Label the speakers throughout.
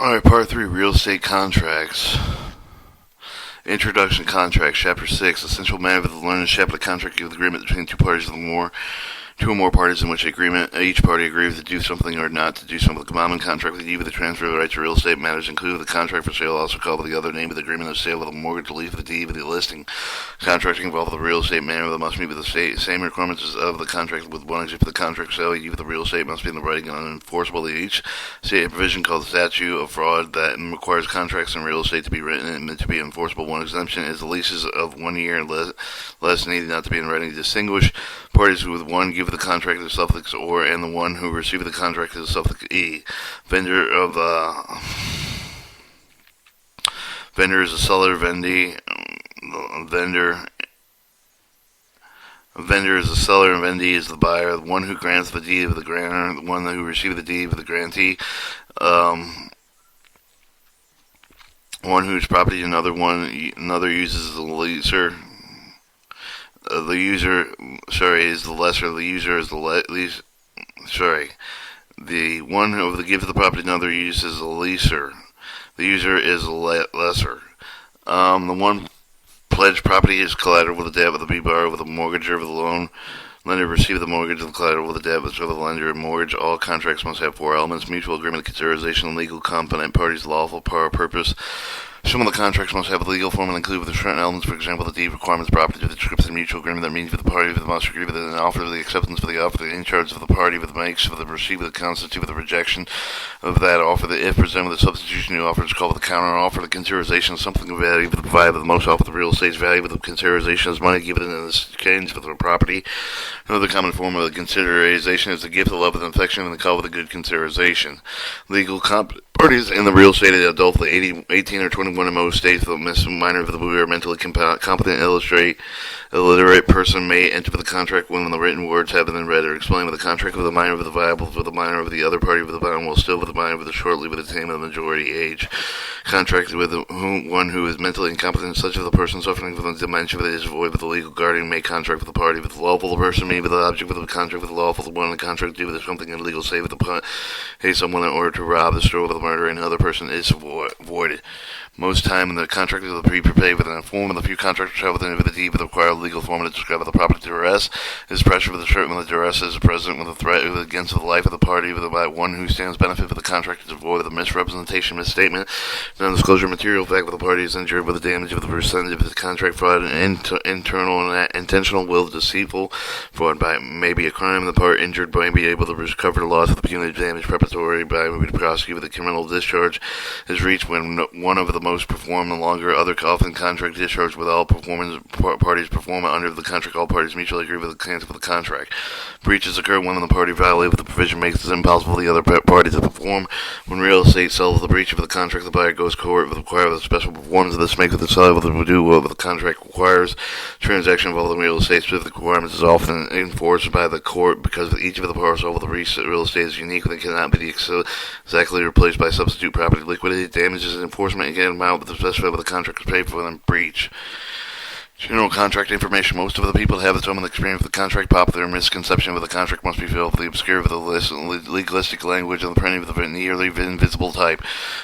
Speaker 1: Alright, part 3, real estate contracts. Introduction contracts, chapter 6, essential matter of the learned chapter contract of the agreement between two parties two or more parties in which each party agrees to do something or not to do something. The common contract with either the transfer of the rights to real estate matters, including the contract for sale, also called by the other name of the agreement of sale, of the mortgage, the lease of the deed, of the listing. Contracting involves the real estate matter that must meet with the same requirements of the contract, with one exception for the contract sale. Either the real estate must be in the writing and unenforceable. Each state a provision called the statute of fraud that requires contracts in real estate to be written and to be enforceable. One exemption is the leases of 1 year and less needed not to be in writing. Distinguish parties with one give the contract the suffix or, and the one who received the contract the suffix e. Vendor is a seller. Vendor is the seller, and vendee is the buyer. The one who grants the deed of the grantor, the one who received the deed of the grantee. One whose property another uses is the leaser. The user, is the lesser. The user is the the one who gives the property another uses the leaser. The user is the lesser. The one pledged property is collateral with the debt of the borrower with the mortgager of the loan. Lender receive the mortgage of the collateral with the debt of the lender and mortgage. All contracts must have 4 elements: mutual agreement, consideration, legal component, parties, lawful power, purpose. Some of the contracts must have a legal form and include with the certain elements, for example, the deed requirements, property, the description of mutual agreement that means for the party, that must agree with an offer, the acceptance for the offer, the in charge of the party, with the makes, for the receipt, of the constitute, with the rejection of that offer, the if presented with the substitution of the offer is called the counter offer, the consideration, something of value for the provider, the most offer, the real estate's value, with the consideration is money given in exchange for the property. Another common form of the consideration is the gift of love and affection, and the call with a good consideration. Legal parties in the real estate are adult, 18 or 21 in most states. The minor of the who are mentally competent, illiterate person may enter the contract when the written words have been read or explained with the contract with the minor of the viable for the minor of the other party with the minor will still with the minor with the shortly with attainment of the majority age. Contract with one who is mentally incompetent, such as the person suffering from the dementia that is void with the legal guardian may contract with the party with the lawful. The person may be the object with the contract with the lawful. The one in the contract do with something illegal, say with the someone in order to rob, destroy, with the murder, and another person is voided. Most time in the contract is prepaid with an form of the few contracts travel with the deed with the required legal form to describe the property. Duress is pressure with the shirt when the duress is present with a threat against the life of the party with the one who stands benefit for the contract is avoid the misrepresentation, misstatement, non-disclosure material fact with the party is injured with the damage of the percentage of the contract fraud and internal and intentional will deceitful fraud may be a crime. The part injured may be able to recover the loss of the punitive damage preparatory by maybe to prosecute with the criminal discharge is reached when one of the most perform the longer other often contract discharge with all parties perform under the contract. All parties mutually agree with the cancel of the contract. Breaches occur when the party violates the provision makes it impossible for the other party to perform. When real estate sells the breach of the contract, the buyer goes to court with require special performance of this makes the seller to do what the contract requires. Transaction involving real estate specific requirements is often enforced by the court because each of the parcels of the real estate is unique and cannot be exactly replaced by substitute property. Liquidated damages and enforcement again amount with the specified with the contract is paid for and breach. General contract information. Most of the people that have the common experience with the contract popular misconception of the contract must be filled with the obscure with the legalistic language and the printing of the nearly invisible type.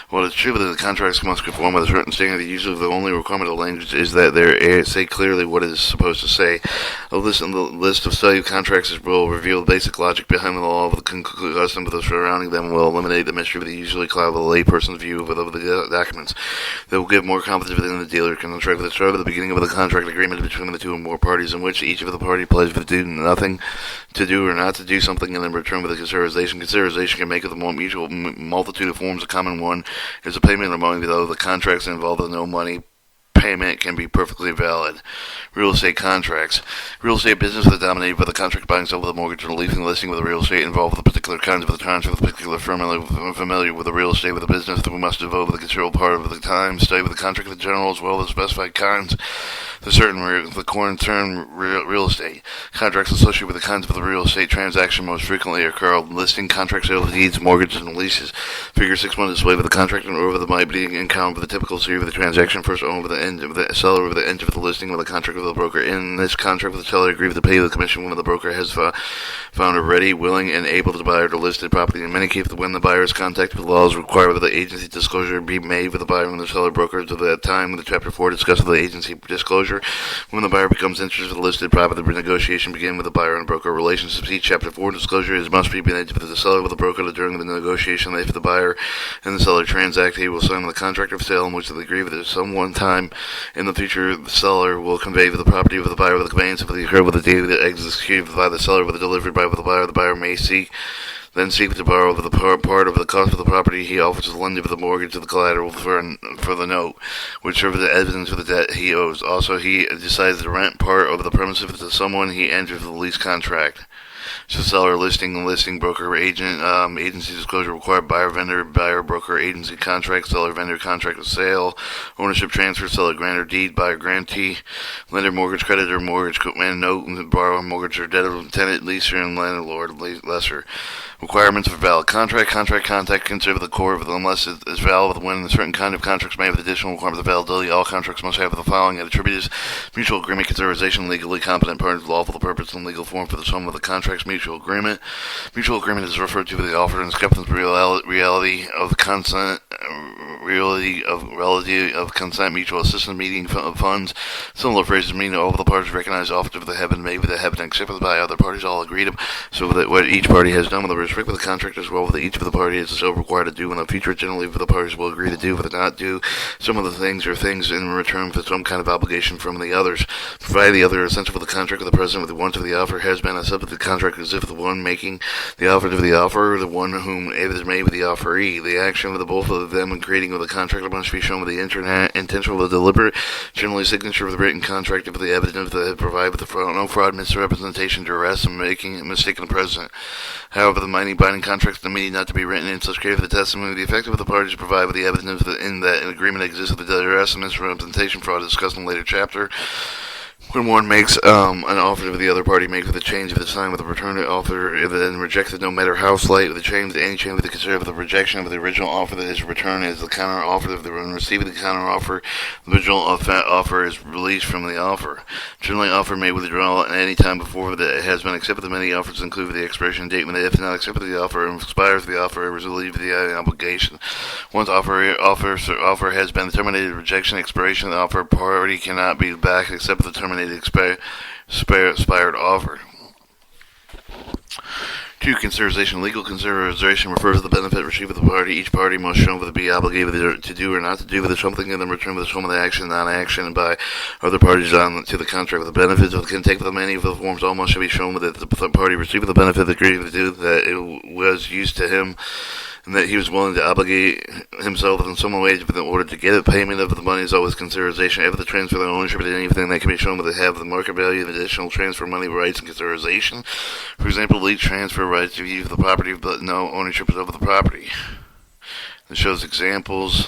Speaker 1: While it's true that the contracts must conform with a certain standard, the usually the only requirement of the language is that they say clearly what it is supposed to say. The list of study contracts will reveal the basic logic behind the law of the custom of the surrounding them will eliminate the mystery of the usually cloud of the layperson's view of the documents. They will give more confidence within the dealer contract with the start of the beginning of the contract agreement between the two or more parties in which each of the party pledges to do nothing, to do or not to do something, and in return with the consideration. Consideration can make of the more mutual multitude of forms. A common one is a payment of money, though the contracts involve no money. Payment can be perfectly valid. Real estate contracts. Real estate business is dominated by the contract buying, sale with a mortgage, or leasing, listing with the real estate involved with the particular kinds of the transfer with a particular firm familiar with the real estate with the business that we must devote with a considerable part of the time. Study with the contract in general as well as specified kinds. the concerned real estate. Contracts associated with the kinds of the real estate transaction most frequently occur: listing, contract, sale of deeds, mortgages, and leases. Figure 6.1 display with the contract and over the might be encountered with the typical series of the transaction. First, over the end of the seller over the end of the listing with a contract with the broker. In this contract, with the seller agreed to pay the commission when the broker has found a ready, willing, and able to buyer to list the property. In many cases, when the buyer is contacted with laws require that the agency disclosure be made with the buyer and the seller broker. To that time, the Chapter 4 discusses the agency disclosure. When the buyer becomes interested in the listed property, the negotiation begins with the buyer and broker relationships. Each Chapter 4 disclosure must be made with the seller with the broker during the negotiation. If the buyer and the seller transact, he will sign the contract of sale in which they agree that some one time in the future the seller will convey the property of the buyer with the conveyance of the occur with the date that executed by the seller with the delivery by the buyer. The buyer may seek to borrow the part of the cost of the property. He offers the lender of the mortgage of the collateral for the note, which serves as evidence of the debt he owes. Also, he decides to rent part of the premises to someone he enters the lease contract. So seller listing broker agent agency disclosure required buyer broker agency contract seller vendor contract of sale ownership transfer seller grantor deed buyer grantee lender mortgage creditor mortgage note borrower mortgage or debtor tenant leaser and landlord lessor. Requirements for valid contract contact consider the core of it unless it is valid when a certain kind of contracts may have additional requirements of validity. All contracts must have the following attributes: mutual agreement, consideration, legally competent parties, lawful purpose, and legal form for the sum of the contract's mutual agreement. Mutual agreement is referred to the offer and acceptance reality of consent, reality of consent, mutual assistance, meeting of funds. Similar phrases mean all of the parties recognize offers that have been made that have been accepted by other parties, all agreed so that what each party has done with the respect of the contract as well that each of the parties is so required to do in the future. Generally, the parties will agree to do but not do some of the things or things in return for some kind of obligation from the others. Provided the other essential for the contract of the present with the one to the offer has been accepted, the contract as if the one making the offer to the offerer, the one whom it is made with the offeree. The action of the both of them in creating of the contract must be shown with the intention of the deliberate, generally signature of the written contract of the evidence that provide with the no fraud, misrepresentation, duress, and making a mistake in the present. However, the binding contracts are meaning not to be written in such case for the testimony of the effect of the parties provide with the evidence that in that an agreement exists with the duress and misrepresentation fraud discussed in a later chapter. When one makes an offer to the other party makes with a change of the sign with a return offer, if it then rejected, no matter how slight, the change, any change with the consider of the rejection of the original offer that is returned is the counter offer. If the receiving the counter offer, the original offer is released from the offer. Generally, offer may withdraw at any time before that it has been accepted. Many offers include the expiration date when if not accepted the offer and expires, the offer is relieved of the obligation. Once offer has been terminated, rejection, expiration, the offer party cannot be back except for the terminated expired offer. 2. Consideration. Legal consideration refers to the benefit received by the party. Each party must show whether be obligated to do or not to do with something in return for the sum of the action, non-action by other parties on to the contract. The benefits can take them any of the forms. All must be shown that the party receiving the benefit agreed to do that it was used to him and that he was willing to obligate himself in some way in order to get it. Payment of the money is always consideration. After the transfer of the ownership of anything that can be shown that they have the market value of additional transfer money rights and consideration. For example, lease transfer rights to use the property but no ownership over the property. It shows examples.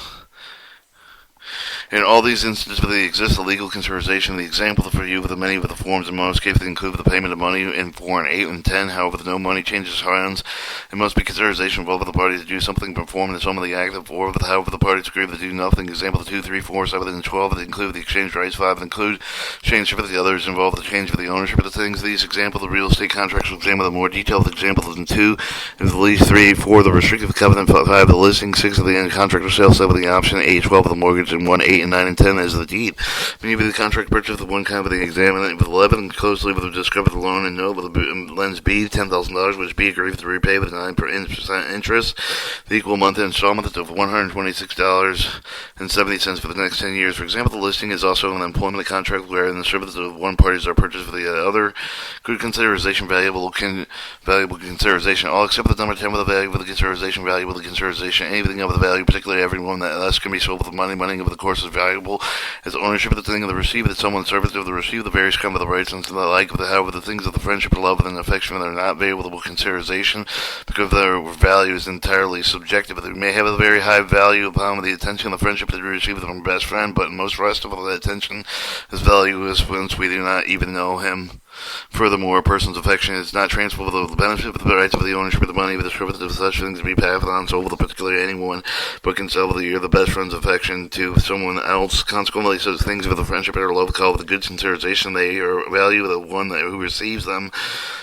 Speaker 1: In all these instances where there exists a legal consideration, the example for you with the many of the forms in most cases include the payment of money in 4 and 8 and 10. However, no money changes hands. It must be consideration for both of the parties to do something, perform the sum of the act of 4. However, the parties agree to do nothing. Example 2, 3, 4, 7, and 12 that include the exchange rights. 5 include change of the others involve the change of the ownership of the things. These examples, the real estate contracts will examine the more detailed examples in 2 is the lease. 3, 4 the restrictive covenant. 5 the listing. 6 of the end contract of sale. 7 the option. 8, 12 of the mortgage, and 1, 8, and 9 and 10 is the deed. Maybe the contract purchase of the one kind of the examiner with 11 closely with the discover the loan and note with the lends B $10,000, which B agrees to repay with 9% interest, the equal monthly installment of $126.70 for the next 10 years. For example, the listing is also an employment contract wherein the services of one parties are purchased for the other. Good consideration, valuable consideration. All except the number 10 with the value with the consideration, value with the consideration, anything of the value, particularly everyone that less can be sold with the money over the course of valuable as ownership of the thing of the receiver, that someone serveth of the receiver, the various kind of the rights and the like of the however the things of the friendship, love, and affection are not available consideration, because their value is entirely subjective. They may have a very high value upon the attention, the friendship that we receive from a best friend, but most rest of all, the attention is valueless once we do not even know him. Furthermore, a person's affection is not transferable. The benefit of the rights of the ownership of the money, with the privilege of such things to be passed on, so will particularly anyone, but can sell the best friend's affection to someone else. Consequently, such things with the friendship or love called with a good consideration, they are value the one who receives them.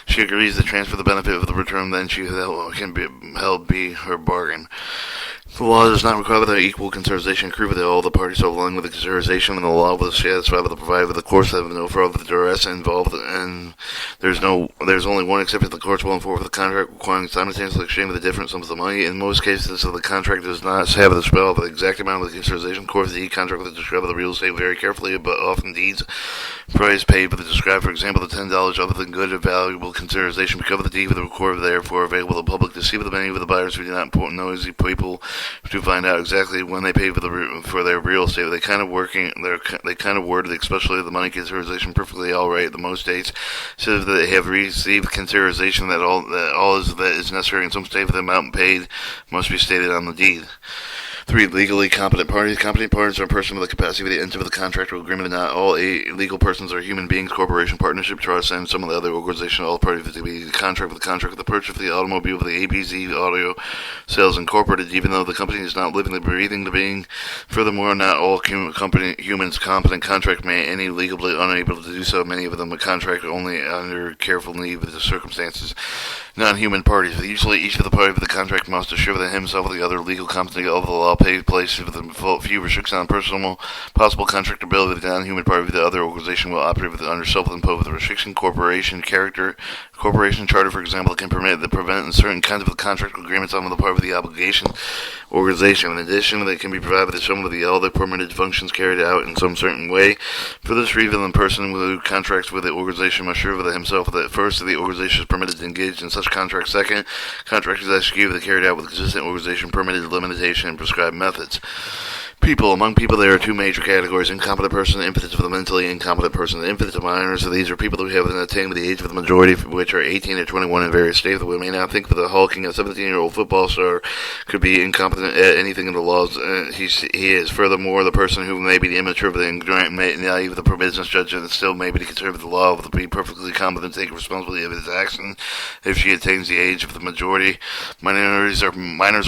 Speaker 1: She agrees to transfer the benefit of the return, then she can be held be her bargain. The law does not require that equal consideration accrue with all the parties so long with the consideration, and the law will satisfy with the provided with the courts that have no fraud with the duress involved, and there's only one exception: the courts will enforce the contract requiring simultaneously exchange of the different sums of money. In most cases, if the contract does not have the spell of the exact amount of the consideration, courts the contract will describe the real estate very carefully, but often deeds price paid for the described, for example, the $10 other than good and valuable consideration, because the deed with the record therefore available to the public to see with the many of the buyers who do not important noisy people to find out exactly when they pay for their real estate. They kind of worded, especially the money consideration, perfectly all right. The most states says that they have received consideration that all is necessary in some state for the amount paid must be stated on the deed. 3. Legally competent parties. Competent parties are a person with the capacity to enter with a contract or agreement. Not all legal persons are human beings, corporation, partnership, trust, and some of the other organizations. All parties to be contract with the purchase of the automobile of the ABZ Auto Sales Incorporated, even though the company is not living, breathing, the being. Furthermore, not all humans competent contract may any legally unable to do so. Many of them contract only under careful need of the circumstances. Non-human parties. Usually, each of the parties of the contract must assure that himself or the other legal competency of the law pays place with a few restrictions on personal possible contractability of the non-human party of the other organization will operate under self-imposed restriction. Corporation charter, for example, can prevent certain kinds of contract agreements on the part of the obligation organization. In addition, they can be provided with some of the other permitted functions carried out in some certain way. For this reason, the person who contracts with the organization must assure that himself that first, the organization is permitted to engage in such contracts. Second, contracts is executed and carried out with consistent organization permitted limitation and prescribed methods. People. Among people, there are two major categories: incompetent person and infants of the mentally incompetent person. The infants of minors, so these are people who have attained the age of the majority, which are 18 or 21 in various states. We may not think that the hulking, a 17-year-old football star could be incompetent at anything in the laws. He is. Furthermore, the person who may be immature, but ignorant, may not even the business judge, and still may be considered the law to be perfectly competent to take responsibility of his action if she attains the age of the majority. Minors are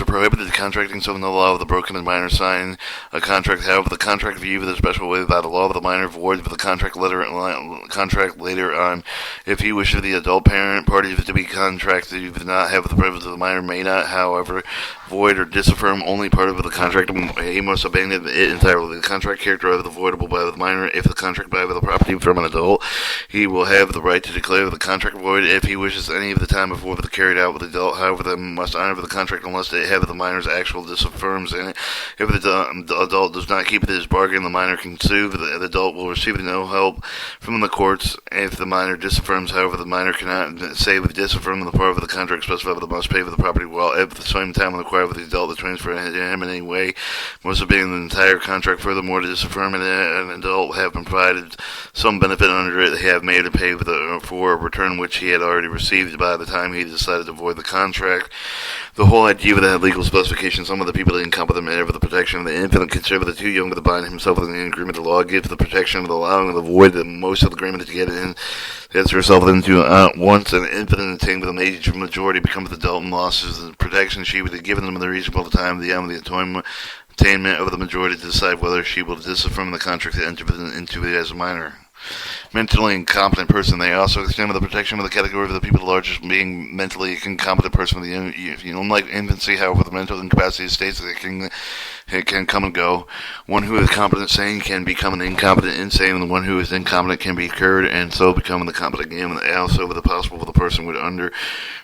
Speaker 1: prohibited to contracting, so no law of the broken and minor sign a contract. However, the contract viewed in a special way by the law of the minor void for the contract later on. If he wishes the adult parent party to be contracted, you do not have the privilege of the minor may not, however, void or disaffirm only part of the contract. He must abandon it entirely. The contract character of the voidable by the minor. If the contract by the property from an adult, he will have the right to declare the contract void if he wishes any of the time before the carried out with the adult. However, they must honor the contract unless they have the minor's actual disaffirms in it. If the adult does not keep his bargain, the minor can sue. The adult will receive no help from the courts if the minor disaffirms. However, the minor cannot say with disaffirm the part of the contract specified but must pay for the property, while at the same time require with the adult to transfer him in any way must have been the entire contract. Furthermore, to disaffirm an adult have been provided some benefit under it, they have made to pay for a return which he had already received by the time he decided to void the contract. The whole idea of that legal specification, some of the people incompetent may have the protection of the infant, consider the too young to bind himself with an agreement. The law gives the protection of the allowing of the void that most of the agreement to get in, gets herself into once an infant attained with an age of majority becomes adult and losses the protection she would have given them in the reasonable time of the end of the attainment of the majority to decide whether she will disaffirm the contract to enter into it as a minor. Mentally incompetent person. They also extend the protection of the category of the people, the largest being mentally incompetent person. Unlike infancy, however, the mental incapacity states that it can come and go. One who is competent sane can become an incompetent insane, and the one who is incompetent can be cured and so become the competent again. And also, with the possible for the person would under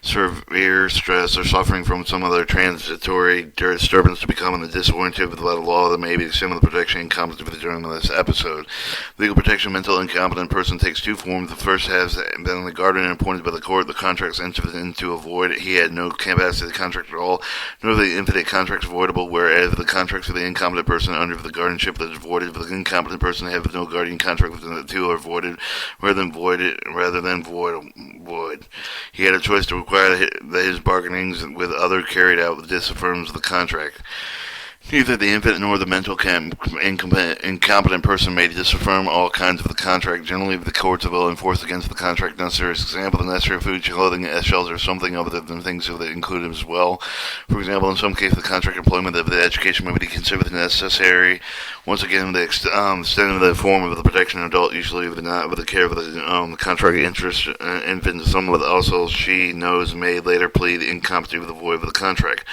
Speaker 1: severe stress or suffering from some other transitory disturbance to become the disoriented by the law that may be extended the protection incompetent during this episode. Legal protection, mental incompetent person takes two forms. The first has been the guardian appointed by the court. The contracts entered into a void. He had no capacity to contract at all, nor the infinite contracts voidable, whereas the contract contracts with the incompetent person under the guardianship that is voided. If the incompetent person have no guardian contract within the two are voided rather than void. He had a choice to require that his bargainings with other carried out with disaffirms the contract. Neither the infant nor the mental incompetent person may disaffirm all kinds of the contract. Generally, the courts will enforce against the contract necessary. As example, the necessary food, clothing, shelter, something other than things that include as well. For example, in some cases, the contract employment of the education may be considered necessary. Once again, the extent of the form of the protection of adult, usually with the care of the contract interest infant, some with also she knows may later plead incompetency with the void of the contract.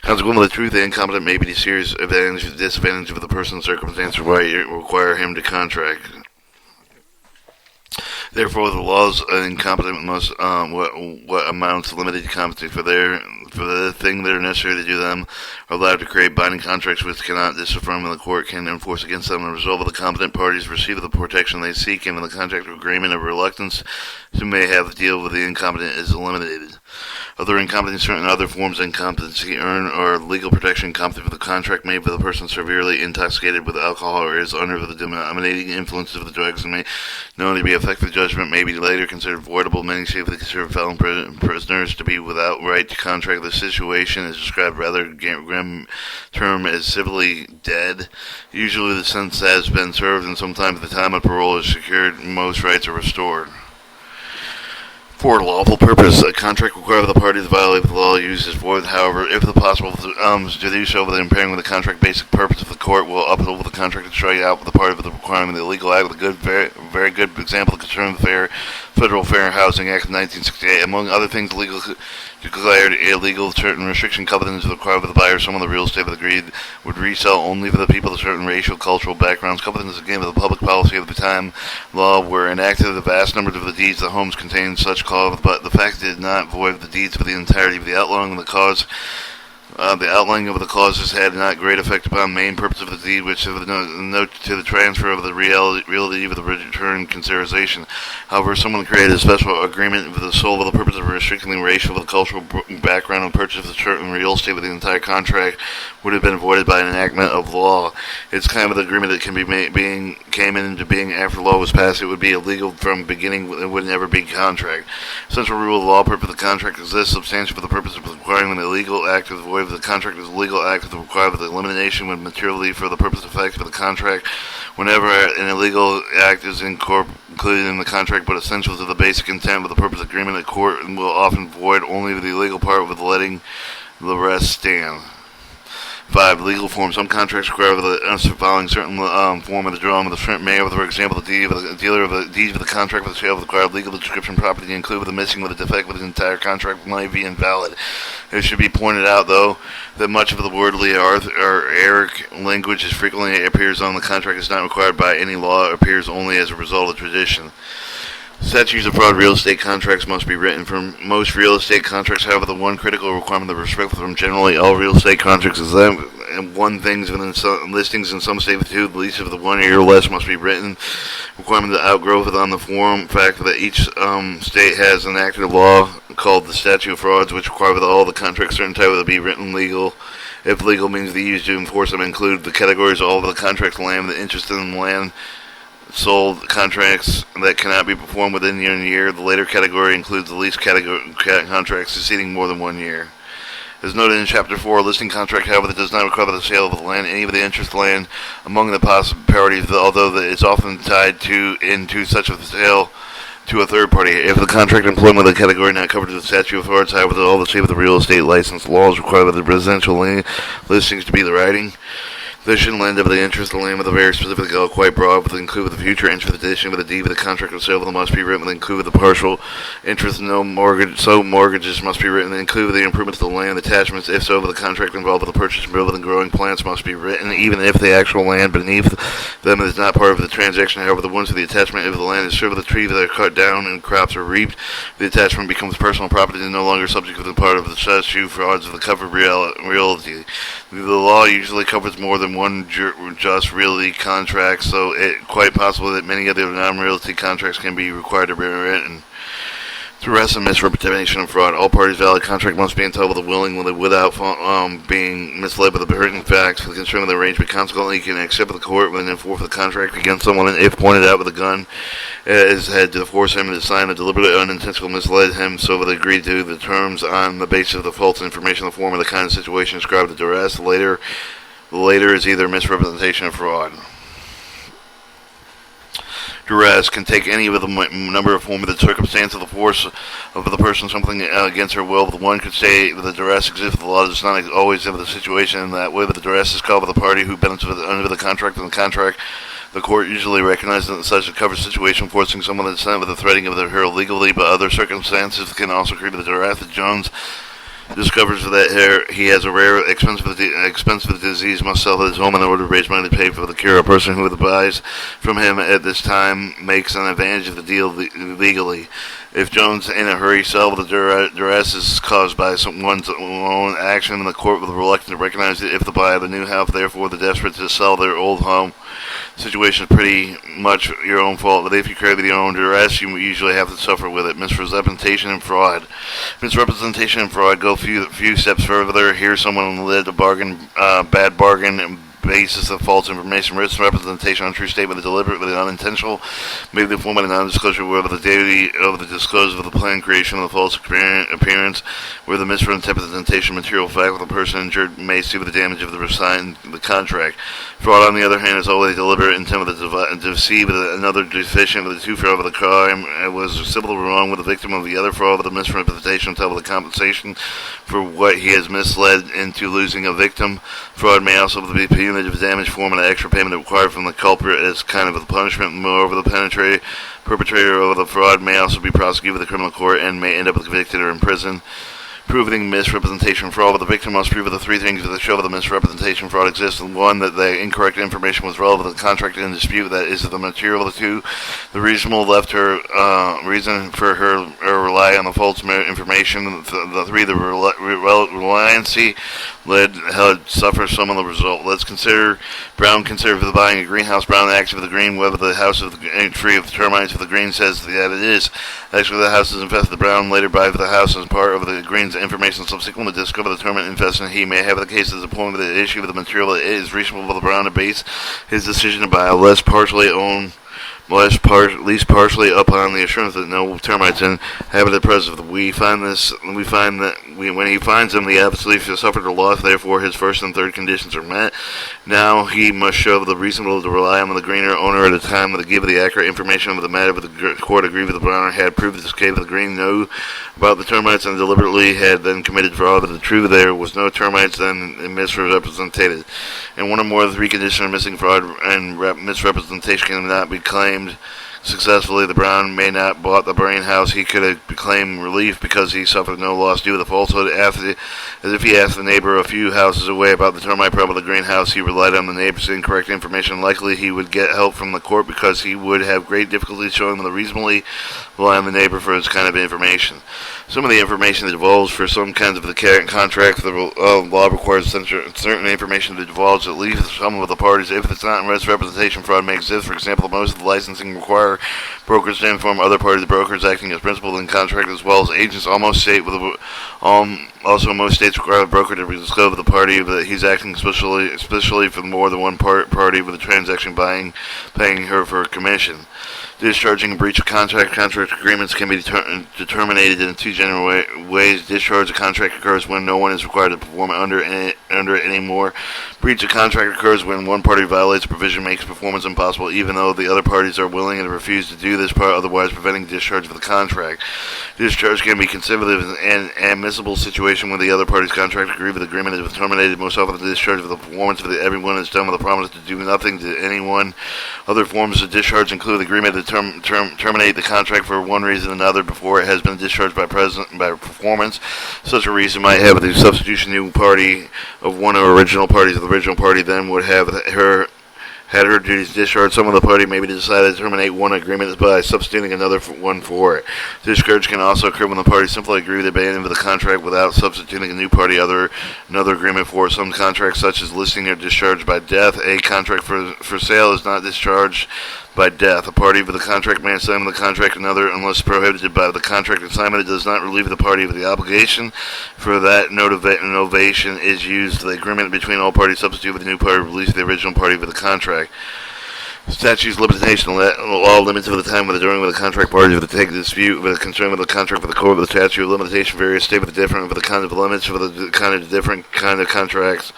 Speaker 1: Consequently, the truth, the incompetent may be serious advantage or disadvantage of the person's circumstance require him to contract. Therefore, the laws incompetent must what amounts to limited competency for the thing that are necessary to do them are allowed to create binding contracts which cannot disaffirm and the court can enforce against them. The result of the competent parties receive the protection they seek, and the contract agreement of reluctance who may have to deal with the incompetent is eliminated. Other incompetency, certain other forms of incompetency earn or legal protection incompetent for the contract made with a person severely intoxicated with alcohol or is under the dominating influence of the drugs and may known to be effective judgment may be later considered voidable. Many safely consider felon prisoners to be without right to contract. The situation is described rather grim term as civilly dead. Usually the sentence has been served and sometimes the time of parole is secured and most rights are restored. For a lawful purpose, a contract requiring the parties to violate the law used is void. However, if the possible to do so without impairing the contract basic purpose of the court will uphold the contract and strike out with the party of the requirement of the illegal act. Very good example concerning the Federal Fair Housing Act of 1968. Among other things, legal declared illegal certain restriction covenants required by the buyer. Some of the real estate agreed would resell only for the people of certain racial, cultural backgrounds. Covenants, again, with the public policy of the time law were enacted. The vast number of the deeds of the homes contained such clause, but the fact did not void the deeds for the entirety of the outlining of the cause. The outlining of the clauses had not great effect upon the main purpose of the deed, which is the note to the transfer of the reality of the return consideration. However, someone created a special agreement with the sole purpose of restricting the racial or cultural background and purchase of certain real estate with the entire contract would have been avoided by an enactment of law. It's kind of an agreement that can be came into being after law was passed. It would be illegal from the beginning. It would never be contract. Central rule of law purpose of the contract exists substantially for the purpose of requiring an illegal act of the void of the contract is a legal act of the required of the elimination when materially for the purpose of effect of the contract. Whenever an illegal act is included in the contract but essential to the basic intent of the purpose of agreement, the court will often void only the illegal part with letting the rest stand. 5. Legal form. Some contracts require the following certain form of the drawing of the print mayor, for example, the deed of the dealer of the deed of the contract for the sale of the required legal description property include with the missing with a defect with the entire contract might be invalid. It should be pointed out, though, that much of the wordly or Archaic language is frequently appears on the contract is not required by any law. It appears only as a result of tradition. Statutes of fraud real estate contracts must be written for most real estate contracts. However, the one critical requirement of respect from generally all real estate contracts is that one things within some listings in some states too, the lease of the 1 year or less must be written. Requirement to outgrowth on the form fact that each state has enacted a law called the statute of frauds, which require that all the contracts certain type to be written legal. If legal means the used to enforce them include the categories of all of the contracts, land, the interest in land. Sold contracts that cannot be performed within a year. The later category includes the lease contracts exceeding more than 1 year. As noted in Chapter 4, a listing contract, however, that does not require the sale of the land, any of the interest land among the possibilities, although it's often tied into such a sale to a third party. If the contract employment of the category not covered in the statute of frauds, however, all the state of the real estate license laws require the residential listings to be the writing. Position land of the interest, the land of the very specific quite broad, with include the future interest addition with the deed of the contract of sale that must be written, with include the partial interest, no mortgage, so mortgages must be written, include the improvements to the land attachments, if so, the contract involved with the purchase and building and growing plants must be written, even if the actual land beneath them is not part of the transaction. However, the ones of the attachment, if the land is served with the tree that are cut down and crops are reaped, the attachment becomes personal property and no longer subject to the part of the statute frauds of the covered realty. The law usually covers more than one just realty contract, so it's quite possible that many other non-realty contracts can be required to be written. Duress and misrepresentation and fraud. All parties' valid contract must be entitled willingly without being misled by the pertinent facts for the concern of the arrangement. Consequently, you can accept the court when enforce the contract against someone if pointed out with a gun is had to force him to sign a deliberately unintentional misled him so that they agree to the terms on the basis of the false information in the form of the kind of situation described as duress. The later is either misrepresentation or fraud. Duress can take any of the number of form of the circumstance of the force of the person something against her will. But one could say that the duress exists. The law does not always have the situation in that way, but the duress is called by the party who benefits under the contract and the contract. The court usually recognizes that such a covered situation forcing someone to sign with the threatening of her illegally, but other circumstances can also create the duress. Jones discovers that he has a rare expensive disease, must sell his home in order to raise money to pay for the cure. A person who buys from him at this time makes an advantage of the deal legally. If Jones in a hurry sell, the duress is caused by someone's own action, and the court will be reluctant to recognize it if the buyer of the new house, therefore the desperate to sell their old home. Situation is pretty much your own fault, but if you carry your own duress, you usually have to suffer with it. Misrepresentation and fraud. Misrepresentation and fraud go few steps further. Here, someone led a bad bargain, and basis of false information, misrepresentation, untrue statement, deliberate with an unintentional, maybe the form of a non-disclosure where the duty of the disclosure of the plan creation of the false appearance, where the misrepresentation material fact of the person injured may sue the damage of the contract. Fraud, on the other hand, is always deliberate intent to deceive another deficient with the two fraud of the crime. It was simply wrong with the victim of the other fraud of the misrepresentation until the compensation for what he has misled into losing a victim. Fraud may also be punitive damage form and an extra payment required from the culprit as kind of a punishment. Moreover, the perpetrator of the fraud may also be prosecuted with the criminal court and may end up convicted or in prison. Proving misrepresentation fraud, but the victim must prove the three things that show that the misrepresentation fraud exists. One, that the incorrect information was relevant to the contract in dispute, that is the material. The two, the reasonable left her reason for her rely on the false information. The three, the reliancy led suffer some of the result. Let's consider Brown for the buying a greenhouse. Brown acts for the green, whether the house is free of the termites. For the green says that it is. Actually, the house is infested. The Brown later buy for the house as part of the green's information subsequently discover the termite infestation. He may have the case as a point of the issue of the material. It is reasonable for the Brown to base his decision to buy a least partially upon the assurance that no termites inhabit the presence. We find that when he finds them, the obviously suffered a loss. Therefore, his first and third conditions are met. Now he must show the reasonable to rely on the greener owner at a time to give the accurate information of the matter. But the court agreed with the Browner had proved this case of the green knew about the termites and deliberately had then committed fraud. But the truth there was no termites, then misrepresented. And one or more of the three conditions are missing. Fraud and misrepresentation cannot be claimed successfully. The Brown may not bought the brain house. He could have claimed relief because he suffered no loss due to the falsehood. As if he asked the neighbor a few houses away about the termite problem of the greenhouse, he relied on the neighbor's incorrect information. Likely he would get help from the court because he would have great difficulty showing them to reasonably rely on the neighbor for this kind of information. Some of the information that divulged for some kinds of the contract, the law requires certain information to divulge at least some of the parties. If it's not in misrepresentation, fraud may exist. For example, most of the licensing require brokers to inform other parties. The brokers acting as principal in contract as well as agents. Also, most states require the broker to disclose the party that he's acting, especially for more than one party with the transaction paying her for a commission. Discharging a breach of contract agreements can be determined in two general ways. Discharge of contract occurs when no one is required to perform under it anymore. Breach of contract occurs when one party violates a provision, makes performance impossible, even though the other parties are willing and refuse to do this part, otherwise preventing discharge of the contract. Discharge can be considered an admissible situation when the other party's contract agreement is terminated. Most often, the discharge of the performance of everyone is done with a promise to do nothing to anyone. Other forms of discharge include the agreement to terminate the contract for one reason or another before it has been discharged by performance. Such a reason might have the substitution new party of one or original parties. The original party then would have her duties discharged. Some of the party may be decided to terminate one agreement by substituting another one for it. Discharge can also occur when the parties simply agree to abandon the contract without substituting a new party another agreement for. Some contracts, such as listing, are discharged by death. A contract for sale is not discharged by death. A party of the contract may assign the contract another unless prohibited by the contract assignment. It does not relieve the party of the obligation. For that novation is used the agreement between all parties substitute with the new party release the original party of the contract. Statutes limitation law limits for the time of the during with the contract parties of the take dispute with the concern with the contract for the court with the statute of limitation various state with the different for the kind of limits for the kind of different kind of contracts.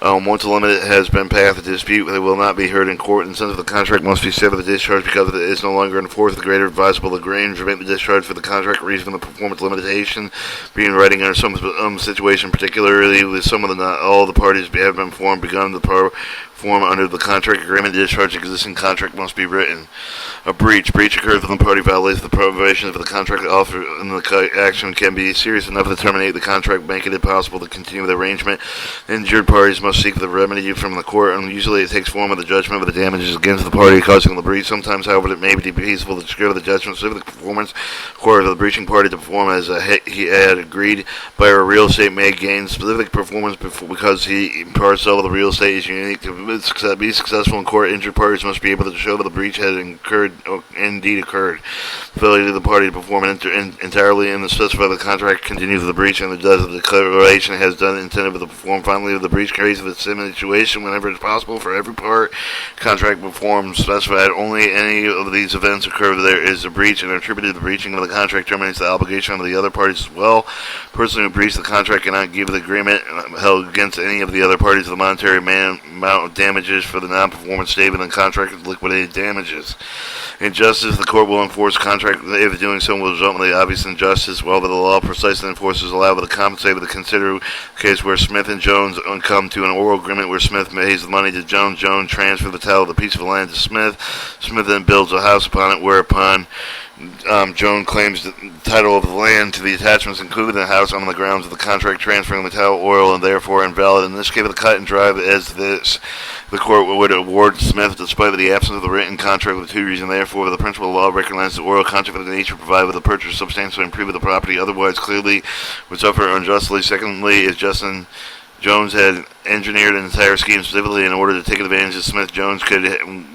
Speaker 1: Once a limit has been passed, the dispute will not be heard in court, and since the contract must be severed, the discharge because it is no longer enforced, the greater advisable arrangement the discharge for the contract reason from the performance limitation being writing under some situation, particularly with some of the not all the parties have been formed, begun the form under the contract agreement. The discharge existing contract must be written. A breach occurs when the party violates the provisions of the contract offered, and the action can be serious enough to terminate the contract, making it impossible to continue the arrangement. Injured parties must seek the remedy from the court, and usually it takes form of the judgment of the damages against the party causing the breach. Sometimes, however, it may be peaceful to secure the judgment specific performance court of the breaching party to perform as he had agreed. Buyer of real estate may gain specific performance because he parcel of the real estate is unique. To be successful in court, injured parties must be able to show that the breach had indeed occurred. Failure of the party to perform entirely in the specified the contract continues the breach, and the does the declaration has done intended to perform. Finally, the breach carries the same situation whenever it's possible for every part contract performed specified. Only any of these events occur there is a breach, and attributed the breaching of the contract terminates the obligation of the other parties as well. The person who breached the contract cannot give the agreement held against any of the other parties the monetary amount of damages for the non-performance statement and contract is liquidated damages. Injustice, the court will enforce contract if doing so will result in the obvious injustice, while the law precisely enforces allowable to compensate with the consider case where Smith and Jones come to an oral agreement where Smith pays the money to Jones, Jones transfers the title of the piece of land to Smith, Smith then builds a house upon it, whereupon Jones claims the title of the land to the attachments included in the house on the grounds of the contract transferring the title oil and therefore invalid. In this case, the cut and drive as this, the court would award Smith despite the absence of the written contract with two reasons. Therefore, the principle of law recognizes the oral contract of the nature provided with the purchase substantially improve the property, otherwise clearly would suffer unjustly. Secondly, is Justin Jones had engineered an entire scheme specifically in order to take advantage of Smith. Jones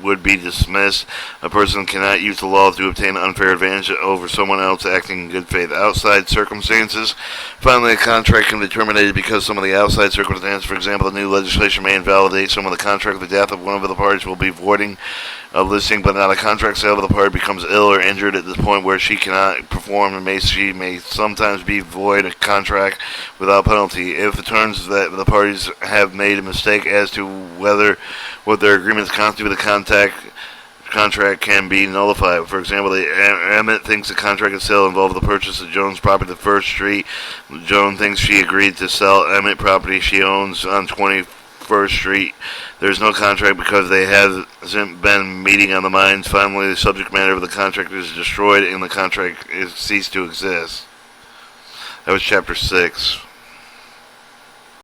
Speaker 1: would be dismissed. A person cannot use the law to obtain an unfair advantage over someone else acting in good faith. Outside circumstances. Finally, a contract can be terminated because some of the outside circumstances, for example, the new legislation may invalidate some of the contract. The death of one of the parties will be voiding a listing, but not a contract. Sale of the party becomes ill or injured at this point where she cannot perform, and she may sometimes be void a contract without penalty. If it turns that the parties have made a mistake as to whether what their agreements constitute, the contract can be nullified. For example, Emmett thinks the contract of sale involved the purchase of Jones' property at First Street. Joan thinks she agreed to sell Emmett property she owns on 21st Street. There's no contract because they hasn't been meeting on the minds. Finally, the subject matter of the contract is destroyed and the contract is ceased to exist. That was chapter 6.